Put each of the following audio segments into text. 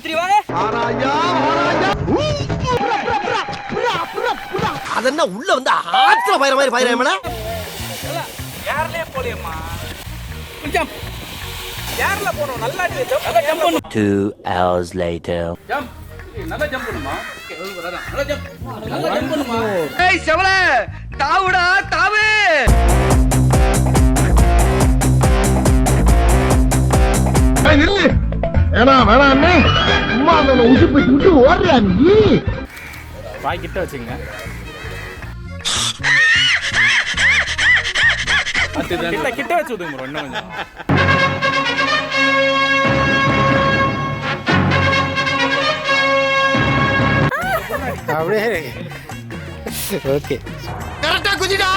3 வாங்க. அதென்ன உள்ள வந்து ஆத்துல பயிர மாதிரி பயிரமல யார்லயே போலையம்மா. ஜம்ப். யார்ல போறோம்? நல்லா ஜம்ப். நல்லா ஜம்ப் பண்ணு. 2 hours later. ஜம்ப். நல்லா ஜம்ப் பண்ணுமா. ஓகே, வரலாம். நல்லா ஜம்ப். நல்லா ஜம்ப் பண்ணுமா. ஏய் செவல தாவுடா தாவு. ஏய் நில்லு. வேணா அண்ணே. சும்மா அந்த உசுப்பு விட்டு ஓடுறியா நீ? வாய் கிட்ட வச்சுங்க. கிட்ட வச்சு விடுங்க ப்ரோ, இன்னும் கொஞ்சம். அப்படியே ஓகே. கரெக்ட்டா குதிடா.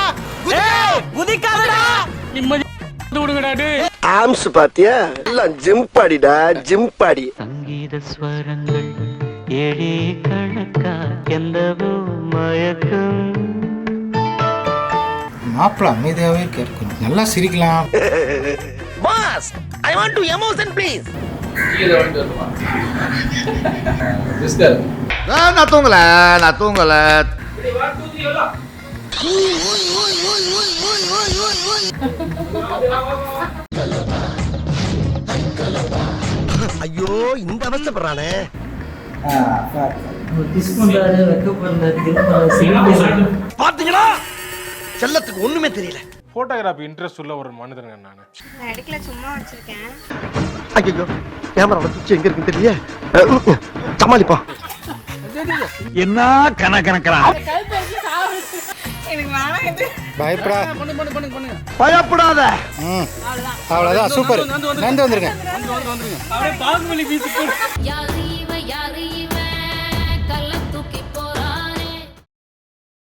குதிக்காதடா. நிம்மதி விடுங்கடா டேய். ஆம்ஸ் பாத்தியா? எல்லாம் ஜிம் பாடிடா, ஜிம் பாடி. சங்கீத ஸ்வரங்கள் ஏழே கணக்கா எந்தவோ மயக்கம். மாப்பிள்ள அமைதியாவே இருக்காரு, நல்லா சிரிக்கலாம். Boss, I want to emotion please. கீழ வந்து வருமா. மிஸ்டர். நான் தூங்கல. இப்படி 1 2 3 எல்லாம். ஐயோ இந்த அவஸ்தைப்படுறானே. பாத்தீங்களா? செல்லத்துக்கு ஒண்ணுமே தெரியல. போட்டோகிராஃபி இன்ட்ரெஸ்ட் உள்ள ஒரு மனிதனுங்க நானு. நான் எடுக்கல, சும்மா வச்சிருக்கேன். ஐயோ கேமராவோட சுவிட்ச் எங்க இருக்குன்னு தெரியல. சமாளிப்போம். என்ன கணக்கறா? எனக்கு வேணாம் இது. பயப்படா. பண்ணுங்க. பயப்படாத. அவ்வளோதான், சூப்பர். நந்து வந்துருங்க. அப்படியே பாகுபலி பீஸ் போடு.